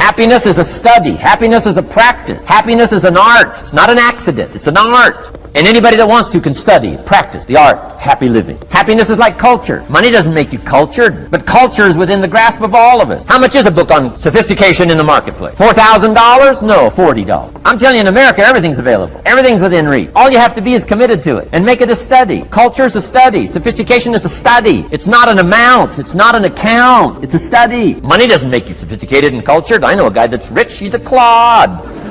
Happiness is a study. Happiness is a practice. Happiness is an art. It's not an accident. It's an art. And anybody that wants to can study, practice the art of happy living. Happiness is like culture. Money doesn't make you cultured, but culture is within the grasp of all of us. How much is a book on sophistication in the marketplace? $4,000? No, $40. I'm telling you, in America, everything's available. Everything's within reach. All you have to be is committed to it and make it a study. Culture is a study. Sophistication is a study. It's not an amount. It's not an account. It's a study. Money doesn't make you sophisticated and cultured. I know a guy that's rich. He's a clod.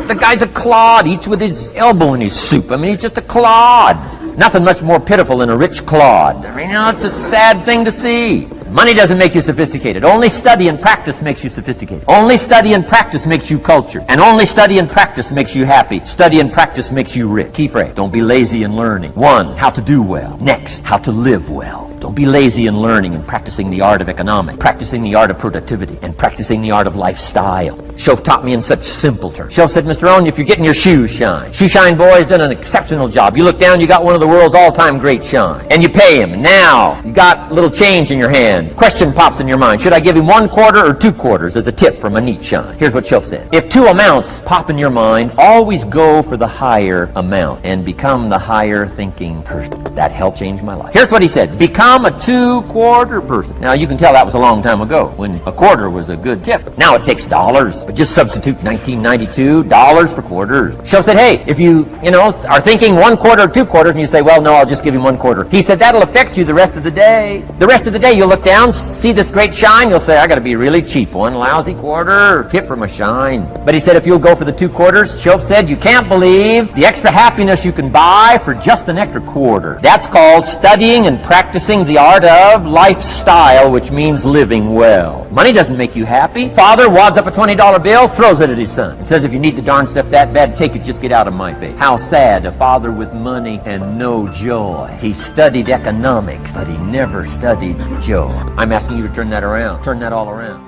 The guy's a clod, eats with his elbow in his soup. I mean, he's just a clod. Nothing much more pitiful than a rich clod. I mean, it's a sad thing to see. Money doesn't make you sophisticated. Only study and practice makes you sophisticated. Only study and practice makes you cultured. And only study and practice makes you happy. Study and practice makes you rich. Key phrase, don't be lazy in learning. 1, how to do well. Next, how to live well. Don't be lazy in learning and practicing the art of economics, practicing the art of productivity, and practicing the art of lifestyle. Shove taught me in such simple terms. Shove said, Mr. Rohn, if you're getting your shoes shined, Shoe Shine Boy's done an exceptional job. You look down, you got one of the world's all-time great shine. And you pay him. Now, you got a little change in your hand. Question pops in your mind. Should I give him 1 quarter or 2 quarters as a tip from a neat shine? Here's what Shove said. If 2 amounts pop in your mind, always go for the higher amount and become the higher thinking person. That helped change my life. Here's what he said. Become a 2-quarter person. Now, you can tell that was a long time ago when a quarter was a good tip. Now it takes dollars, but just substitute 1992 dollars for quarters. Shove said, hey, if you are thinking 1 quarter or 2 quarters, and you say, well, no, I'll just give him 1 quarter. He said, that'll affect you the rest of the day. The rest of the day, you'll look down, see this great shine, you'll say, I gotta be really cheap. 1 lousy quarter, tip from a shine. But he said, if you'll go for the 2 quarters, Shove said, you can't believe the extra happiness you can buy for just an extra quarter. That's called studying and practicing the art of lifestyle, which means living well. Money doesn't make you happy. Father wads up a $20 bill, throws it at his son, and says, if you need the darn stuff that bad, take it, just get out of my face. How sad, a father with money and no joy. He studied economics, but he never studied joy. I'm asking you to turn that around. Turn that all around.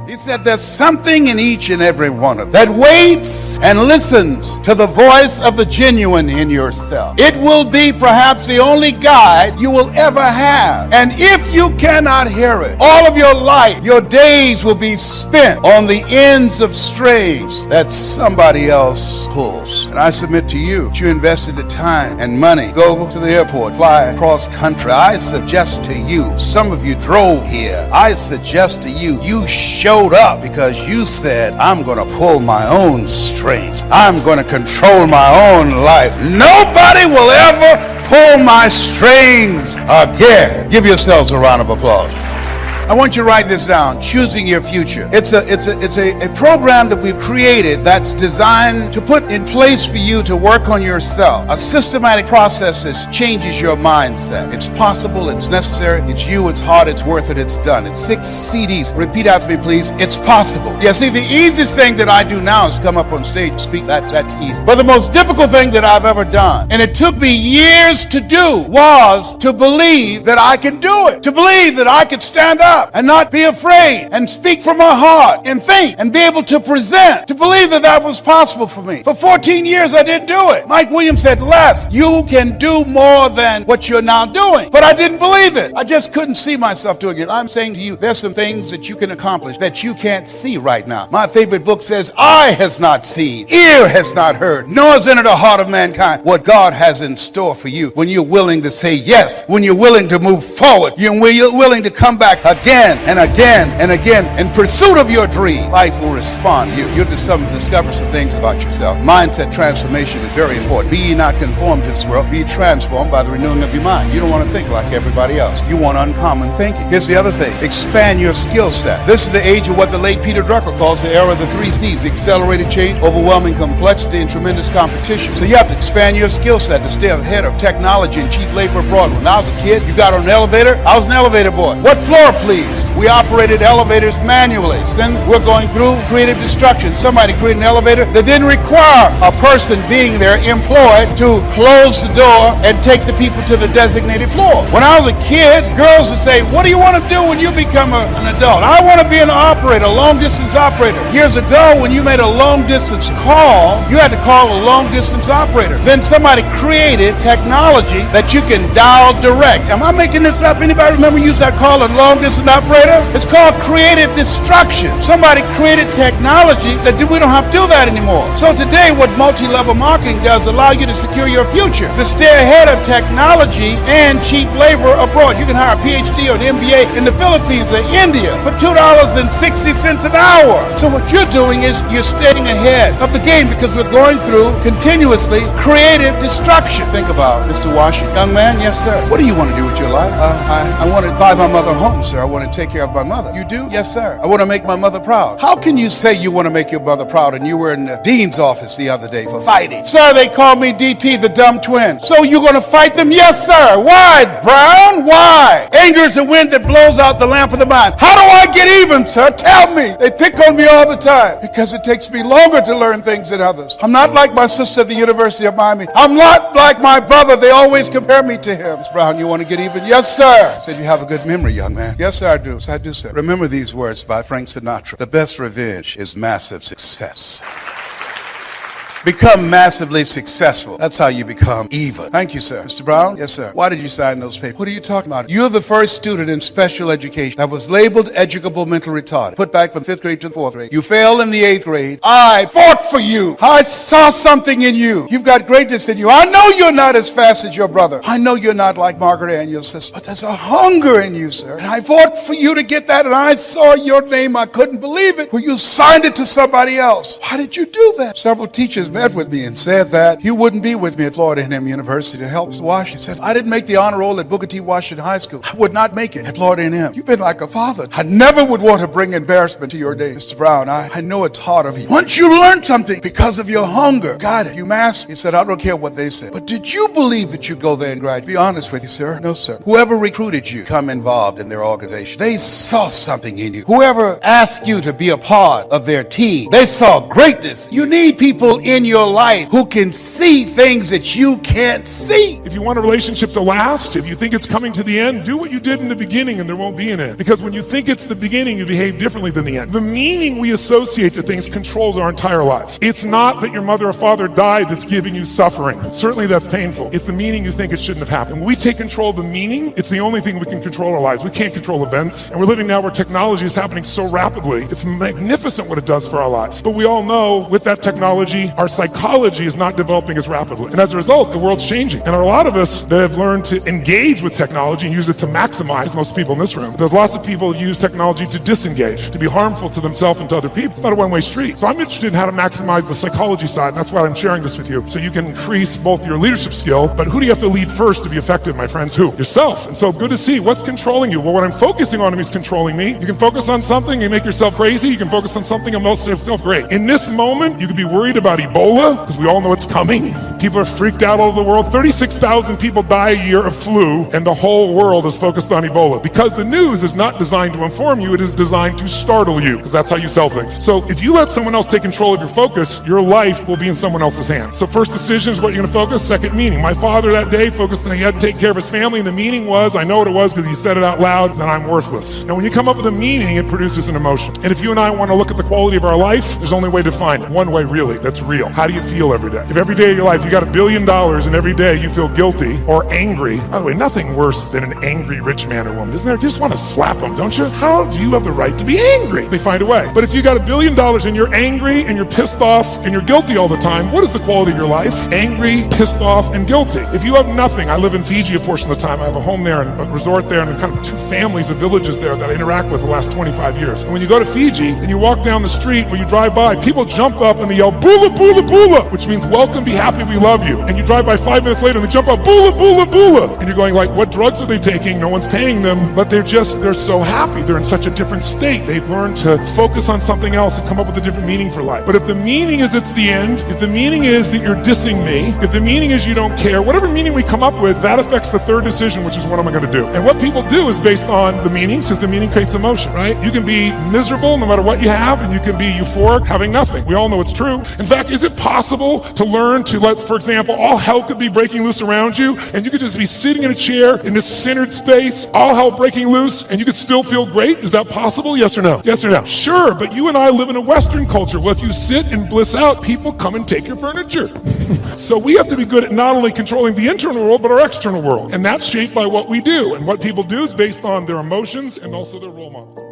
He said there's something in each and every one of them that waits and listens to the voice of the genuine in yourself. It will be perhaps the only guide you will ever have. And if you cannot hear it, all of your life, your days will be spent on the ends of strings that somebody else pulls. And I submit to you that you invested the time and money, go to the airport, fly across country. I suggest to you, some of you drove here. I suggest to you, you showed up because you said, I'm going to pull my own strings. I'm going to control my own life. Nobody will ever pull my strings again. Give yourselves a round of applause. I want you to write this down, Choosing Your Future. It's a program that we've created that's designed to put in place for you to work on yourself. A systematic process that changes your mindset. It's possible, it's necessary, it's you, it's hard, it's worth it, it's done. It's 6 CDs. Repeat after me, please. It's possible. Yeah, see, the easiest thing that I do now is come up on stage and speak. That's easy. But the most difficult thing that I've ever done, and it took me years to do, was to believe that I can do it. To believe that I could stand up and not be afraid and speak from my heart and think and be able to present, to believe that that was possible for me. For 14 years, I didn't do it. Mike Williams said, Les, you can do more than what you're now doing. But I didn't believe it. I just couldn't see myself doing it. I'm saying to you, there's some things that you can accomplish that you can't see right now. My favorite book says, eye has not seen, ear has not heard, nor has entered the heart of mankind what God has in store for you when you're willing to say yes, when you're willing to move forward, when you're willing to come back again and again and again in pursuit of your dream. Life will respond to you. You'll discover some things about yourself. Mindset transformation is very important. Be ye not conformed to this world, be transformed by the renewing of your mind. You don't want to think like everybody else. You want uncommon thinking. Here's the other thing. Expand your skill set. This is the age of what the late Peter Drucker calls the era of the 3 C's. Accelerated change, overwhelming complexity, and tremendous competition. So you have to expand your skill set to stay ahead of technology and cheap labor abroad. When I was a kid, you got on an elevator, I was an elevator boy. What floor, please? We operated elevators manually. Then we're going through creative destruction. Somebody created an elevator that didn't require a person being there employed to close the door and take the people to the designated floor. When I was a kid, girls would say, what do you want to do when you become an adult? I want to be an operator, a long distance operator. Years ago, when you made a long distance call, you had to call a long distance operator. Then somebody created technology that you can dial direct. Am I making this up? Anybody remember you used that call a long distance button operator. It's called creative destruction. Somebody created technology that we don't have to do that anymore. So today what multi-level marketing does allow you to secure your future, to stay ahead of technology and cheap labor abroad. You can hire a PhD or an MBA in the Philippines or India for $2.60 an hour. So what you're doing is you're staying ahead of the game because we're going through continuously creative destruction. Think about Mr. Washington. Young man, yes sir. What do you want to do with your life? I want to buy my mother home, sir. I want to take care of my mother. You do? Yes sir. I want to make my mother proud. How can you say you want to make your mother proud and you were in the dean's office the other day for fighting? Sir, they called me DT, the dumb twin. So you're going to fight them? Yes sir. Why, Brown? Why? Anger is the wind that blows out the lamp of the mind. How do I get even, sir? Tell me. They pick on me all the time because it takes me longer to learn things than others. I'm not like my sister at the University of Miami. I'm not like my brother. They always compare me to him. Mr. Brown, you want to get even? Yes, sir. I said, you have a good memory, young man. Yes, sir, I do. So I do, sir. Remember these words by Frank Sinatra. The best revenge is massive success. Become massively successful. That's how you become even. Thank you, sir. Mr. Brown? Yes, sir. Why did you sign those papers? What are you talking about? You're the first student in special education that was labeled educable mental retarded. Put back from 5th grade to 4th grade. You failed in the 8th grade. I fought for you. I saw something in you. You've got greatness in you. I know you're not as fast as your brother. I know you're not like Margaret Ann, your sister. But there's a hunger in you, sir. And I fought for you to get that, and I saw your name. I couldn't believe it. Well, you signed it to somebody else. Why did you do that? Several teachers met with me and said that you wouldn't be with me at Florida A&M University to help Washington. He said, I didn't make the honor roll at Booker T. Washington High School. I would not make it at Florida A&M. You've been like a father. I never would want to bring embarrassment to your day. Mr. Brown, I know it's hard of you. Once you learn something because of your hunger, got it. You mastered. He said, I don't care what they said. But did you believe that you'd go there and graduate? Be honest with you, sir. No, sir. Whoever recruited you, come involved in their organization. They saw something in you. Whoever asked you to be a part of their team, they saw greatness. You need people in your life who can see things that you can't see. If you want a relationship to last, if you think it's coming to the end, do what you did in the beginning and there won't be an end. Because when you think it's the beginning, you behave differently than the end. The meaning we associate to things controls our entire lives. It's not that your mother or father died that's giving you suffering. Certainly that's painful. It's the meaning you think it shouldn't have happened. When we take control of the meaning, it's the only thing we can control our lives. We can't control events. And we're living now where technology is happening so rapidly. It's magnificent what it does for our lives. But we all know with that technology, our psychology is not developing as rapidly. And as a result, the world's changing. And there are a lot of us that have learned to engage with technology and use it to maximize, most people in this room. There's lots of people who use technology to disengage, to be harmful to themselves and to other people. It's not a one-way street. So I'm interested in how to maximize the psychology side, and that's why I'm sharing this with you. So you can increase both your leadership skill, but who do you have to lead first to be effective, my friends? Who? Yourself. And so good to see what's controlling you. Well, what I'm focusing on is controlling me. You can focus on something and make yourself crazy. You can focus on something and make yourself great. In this moment, you could be worried about Ebola, because we all know it's coming. People are freaked out all over the world. 36,000 people die a year of flu, and the whole world is focused on Ebola. Because the news is not designed to inform you, it is designed to startle you, because that's how you sell things. So if you let someone else take control of your focus, your life will be in someone else's hands. So first decision is what you're going to focus. Second, meaning. My father that day focused on he had to take care of his family, and the meaning was, I know what it was because he said it out loud, that I'm worthless. Now when you come up with a meaning, it produces an emotion. And if you and I want to look at the quality of our life, there's only a way to define it. One way really, that's real. How do you feel every day? If every day of your life you got $1 billion and every day you feel guilty or angry, by the way, nothing worse than an angry rich man or woman, isn't there? You just want to slap them, don't you? How do you have the right to be angry? They find a way. But if you got $1 billion and you're angry and you're pissed off and you're guilty all the time, what is the quality of your life? Angry, pissed off, and guilty. If you have nothing, I live in Fiji a portion of the time. I have a home there and a resort there and kind of 2 families of villages there that I interact with the last 25 years. And when you go to Fiji and you walk down the street where you drive by, people jump up and they yell, bula, bula, bula, which means welcome, be happy, we love you. And you drive by 5 minutes later and they jump up, bula, bula, bula. And you're going like, what drugs are they taking? No one's paying them, but they're so happy. They're in such a different state. They've learned to focus on something else and come up with a different meaning for life. But if the meaning is it's the end, if the meaning is that you're dissing me, if the meaning is you don't care, whatever meaning we come up with, that affects the third decision, which is what am I going to do? And what people do is based on the meaning, since the meaning creates emotion, right? You can be miserable no matter what you have, and you can be euphoric having nothing. We all know it's true. In fact, is it possible to learn to let, for example, all hell could be breaking loose around you, and you could just be sitting in a chair in this centered space, all hell breaking loose, and you could still feel great? Is that possible? Yes or no? Yes or no? Sure, but you and I live in a Western culture. Well, if you sit and bliss out, people come and take your furniture. So we have to be good at not only controlling the internal world, but our external world. And that's shaped by what we do. And what people do is based on their emotions and also their role models.